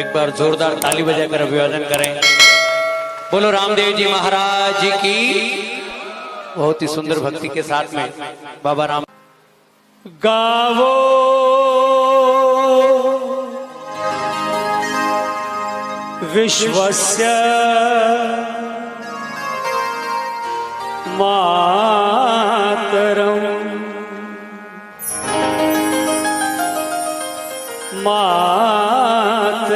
एक बार जोरदार ताली बजाकर अभिवादन करें। बोलो रामदेव जी महाराज की। बहुत ही सुंदर भक्ति के साथ में बाबा राम गावो विश्वस्य मातरम मातरम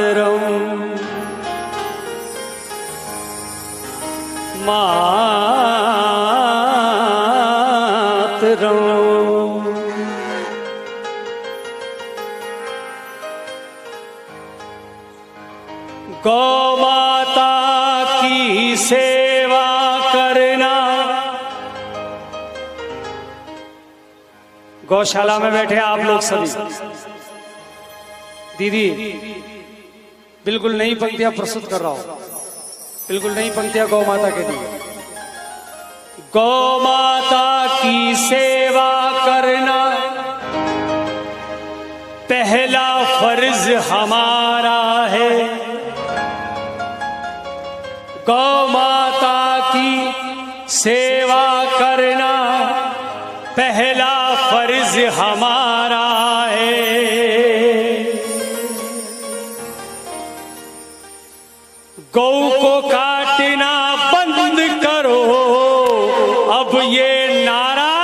मातरम। गौ माता की सेवा करना। गौशाला में बैठे आप लोग सभी, दीदी बिल्कुल नई पंक्तियां प्रस्तुत कर रहा हूं, बिल्कुल नई पंक्तियां गौ माता के लिए। गौ माता की सेवा करना पहला फर्ज हमारा है। गौ माता की सेवा करना पहला फर्ज हमारा है। गौ को काटना बंद करो, अब ये नारा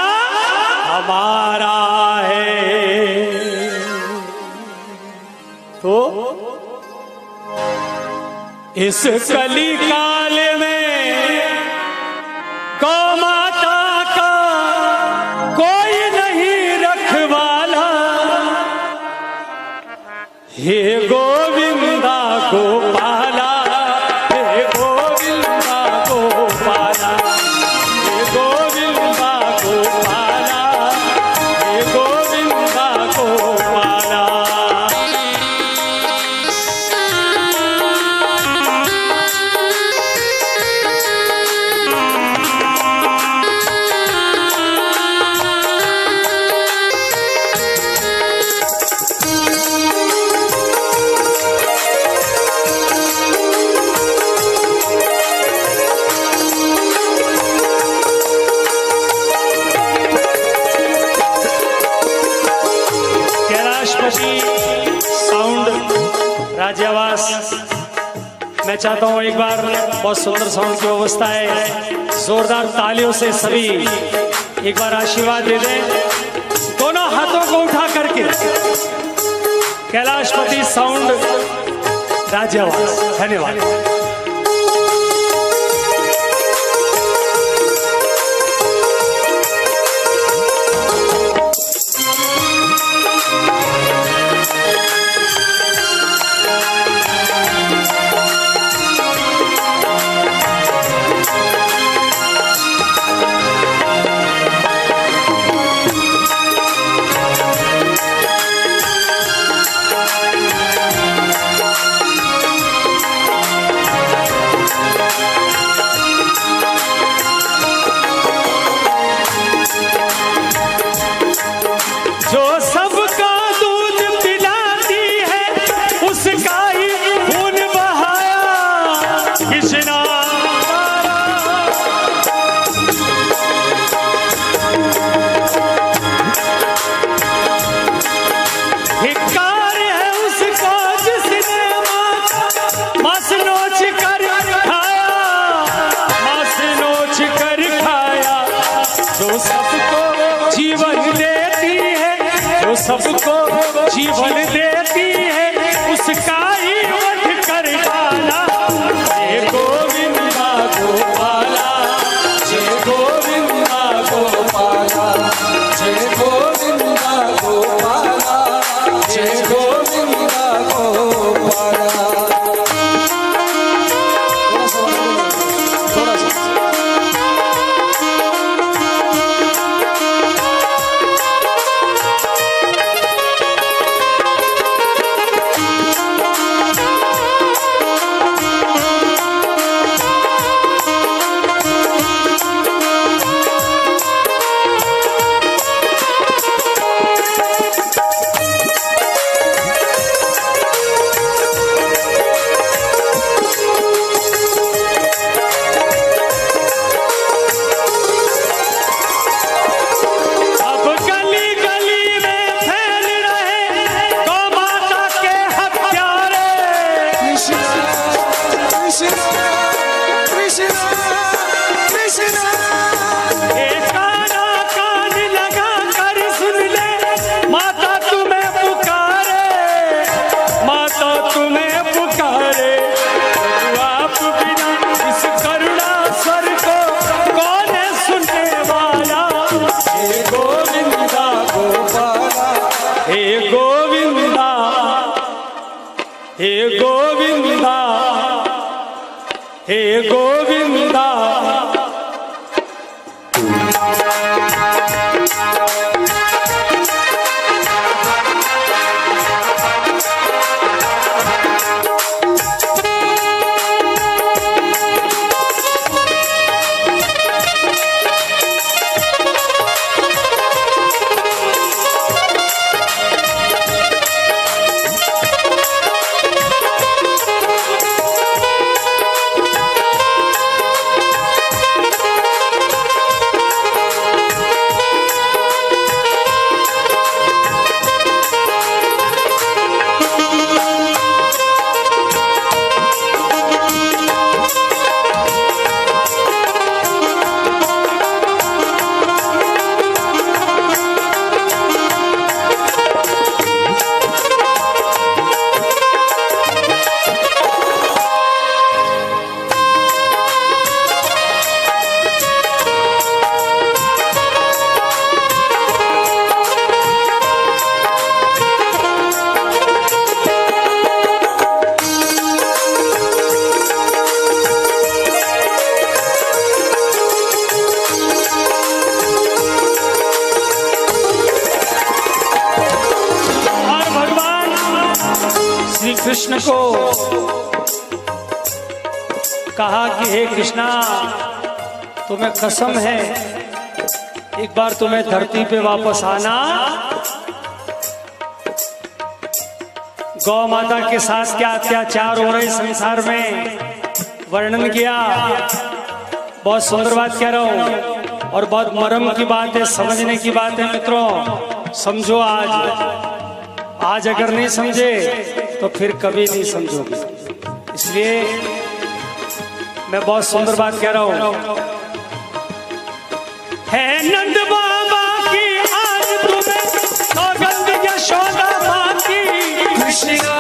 हमारा है। तो इस कली काल में गौ माता का कोई नहीं रखवाला। हे गोविंदा गोपाला, हे गोविंदा गोपाला, हे गोविंदा गोपाला, हे गोविंदा गोपाला। साउंड राज्यवास, मैं चाहता हूं एक बार, बहुत सुंदर साउंड की व्यवस्था है, जोरदार तालियों से सभी एक बार आशीर्वाद दे दें। दोनों हाथों को उठा करके कैलाशपति साउंड राज्यवास, धन्यवाद। हे गोविंदा, हे गोविंदा। कृष्ण को कहा कि हे कृष्णा, तुम्हें कसम है एक बार तुम्हें धरती पे वापस आना, गौ माता के साथ क्या अत्याचार हो रहे संसार में वर्णन किया। बहुत सुंदर बात कह रहा हूं और बहुत मर्म की बात है, समझने की बात है मित्रों। समझो आज अगर नहीं समझे तो फिर कभी नहीं समझोगे। इसलिए मैं बहुत सुंदर बात कह रहा हूं। है नंद बाबा की आज तुम्हें सौगंध यशोदा मां की, कृष्णा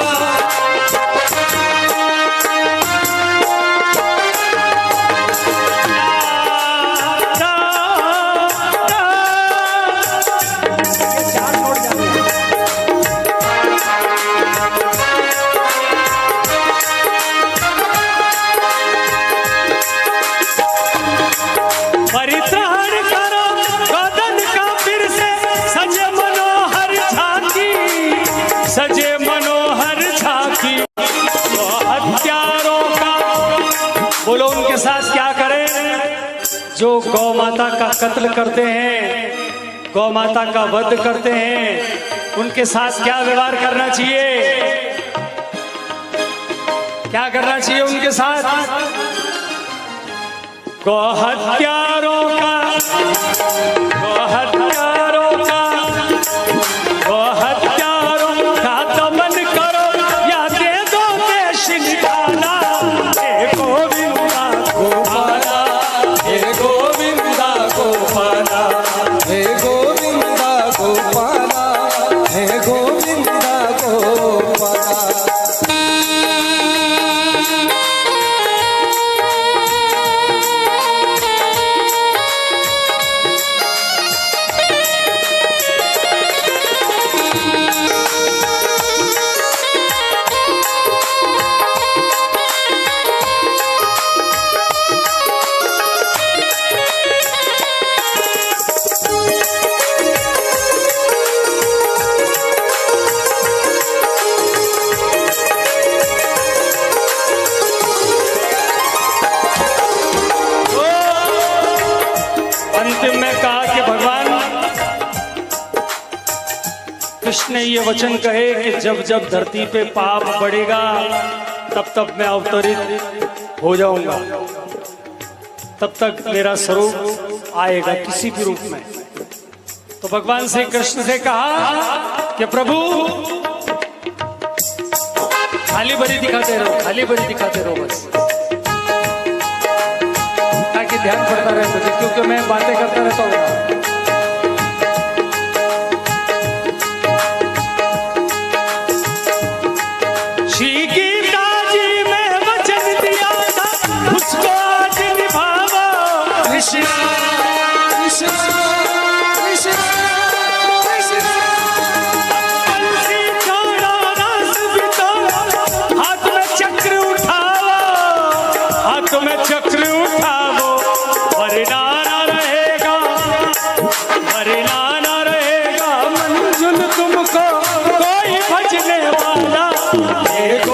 सजे मनोहर झांकी, तो हत्यारों का बोलो उनके साथ क्या करें जो गौ माता का कत्ल करते हैं, गौ माता का वध करते हैं। उनके साथ क्या व्यवहार करना चाहिए, क्या करना चाहिए उनके साथ? गौ हत्यारों का, गौ हत्यारों का, गौ हत्यारों का दमन करो या दे दो देश निकाला। हे गोविंदा गोपाला, हे गोविंदा गोपाला, हे गोविंदा गोपाला, हे गोविंदा गोपाला। कृष्ण ने ये वचन कहे कि जब जब धरती पे पाप बढ़ेगा तब तब मैं अवतरित हो जाऊंगा, तब तक मेरा स्वरूप आएगा किसी भी रूप में। तो भगवान श्री कृष्ण से कहा कि प्रभु खाली बड़ी दिखाते रहो, खाली बड़ी दिखाते रहो बस, ताकि ध्यान पड़ता रहे मुझे, क्योंकि मैं बातें करता रहता हूँ।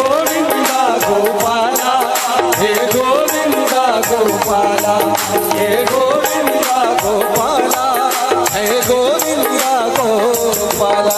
गोविंदा गोपाला, हे गोविंदा गोपाला, हे गोविंदा गोपाला, हे गोविंदा गोपाला।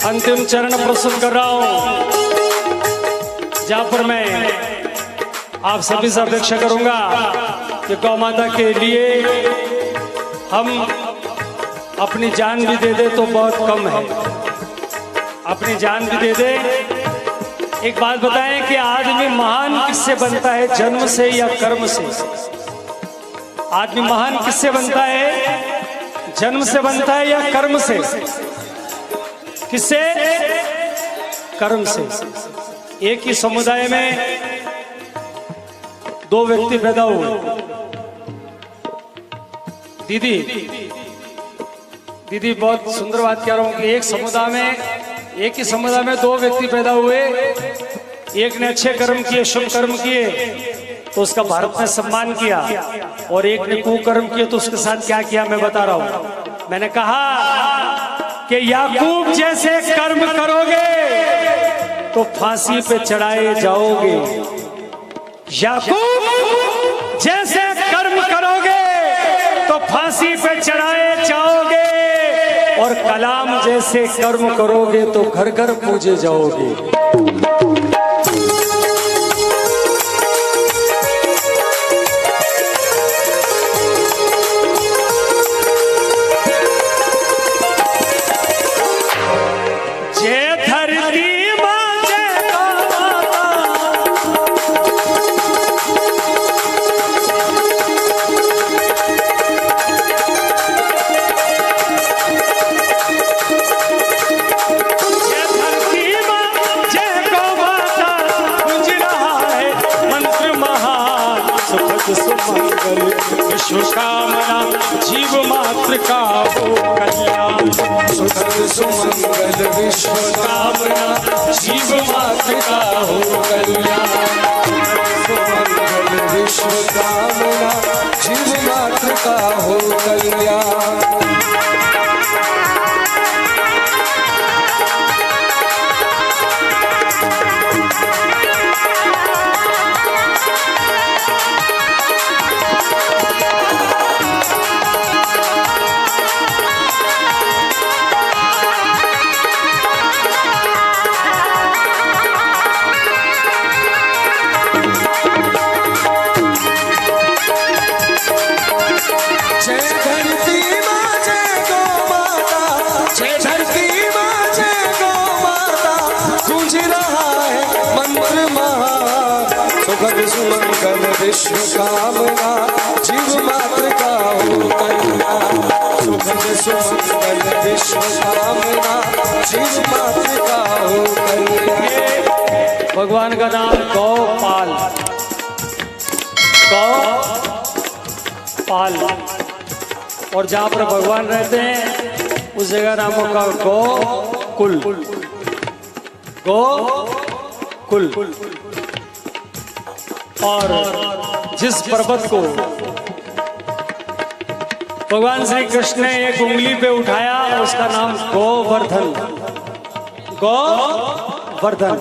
अंतिम चरण प्रस्तुत कर रहा हूं, जहां पर मैं आप सभी से अपेक्षा करूंगा कि गौ माता के लिए हम अपनी जान भी दे दे तो बहुत कम है, अपनी जान भी दे दे। एक बात बताएं कि आदमी महान किससे बनता है, जन्म से या कर्म से? आदमी महान किससे बनता है, जन्म से बनता है या कर्म से? किससे? कर्म से। एक ही समुदाय में दो व्यक्ति पैदा हुए। दीदी बहुत सुंदर बात कह रहा हूं कि एक ही समुदाय में दो व्यक्ति पैदा हुए। एक ने अच्छे कर्म किए, शुभ कर्म किए तो उसका भारत में सम्मान किया, और एक ने कुकर्म किए तो उसके साथ क्या किया मैं बता रहा हूं। मैंने कहा कि याकूब जैसे कर्म करोगे तो फांसी पे चढ़ाए जाओगे, याकूब जैसे कर्म करोगे तो फांसी पे चढ़ाए जाओगे, और कलाम जैसे कर्म करोगे तो घर घर पूजे जाओगे। विश्वकामना जीव मात्र का हो कल्याण, सुखद सुमंगल विश्वकामना जीव मात्र का हो कल्याण, सुमंगल विश्वकामना जीव मात्र का हो कल्याण। सुमंगल विश्वकामना जीव मात्र का हो कल्याण, सुखद सुमंगल विश्वकामना जीव मात्र का हो कल्याण। भगवान का नाम गौपाल, गौपाल, और जहाँ पर भगवान रहते हैं उस जगह नाम होगा गोकुल, गोकुल। और जिस पर्वत को भगवान श्री कृष्ण ने एक उंगली पे उठाया उसका नाम गोवर्धन, गोवर्धन।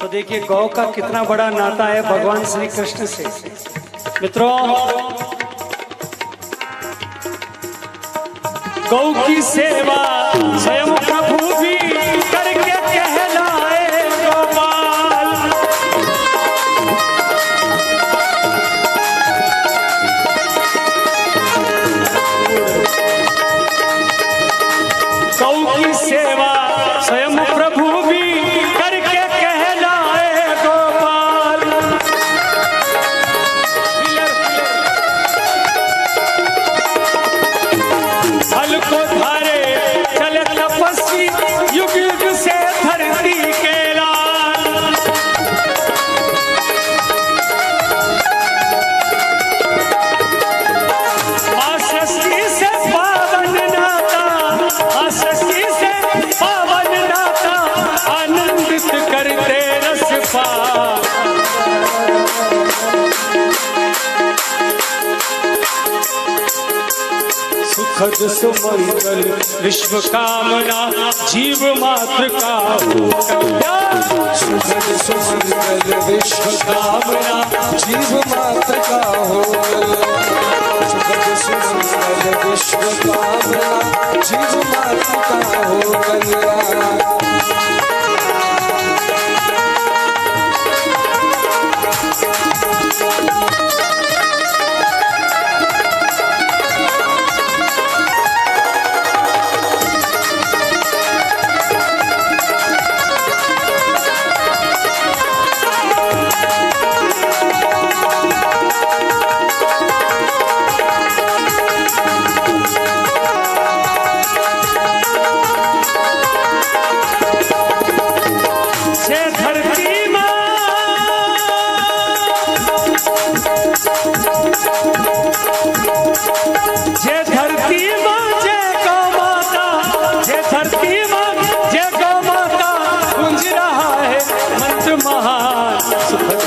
तो देखिए गौ का कितना बड़ा नाता है भगवान श्री कृष्ण से। मित्रों गौ की सेवा स्वयं प्रभु भी करके कहलाए गोपाल। गौ की सेवा स्वयं प्रभु भी करके कहलाए गोपाल। फल को धारे चले तपस्वी युग युग से धरती के लाल। आसस्ती से पावन नाता, आसस्ती से पावन नाता, आनंदित करते रस पान। सुखद सुमंगल विश्व कामना जीव मात्र का हो कल्याण। सुखद सुमंगल विश्व कामना जीव मात्र का हो कल्याण। सुखद सुमंगल विश्व कामना जीव मात्र का हो कल्याण।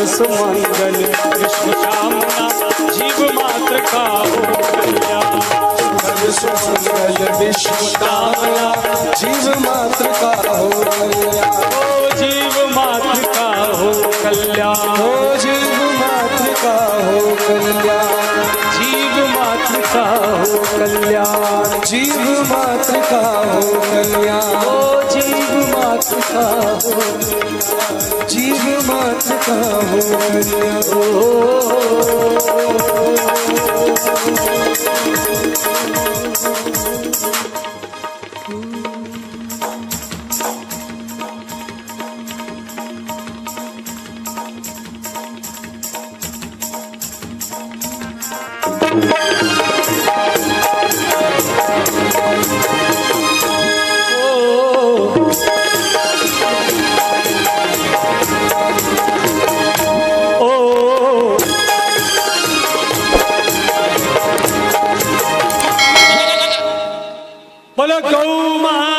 सुमंगल विश्व कामना जीव मात्र का हो कल्याण। सुमंगल विश्व कामना जीव मात्र का हो कल्याण। ओ जीव मात्र का हो कल्याण। ओ जीव मात्र का हो कल्याण। जीव मात्र का हो कल्याण। जीव मात्र का हो कल्याण। ओ जीव मात्र का हो जीव मात्र का हो कल्याण। बोलो गौ माँ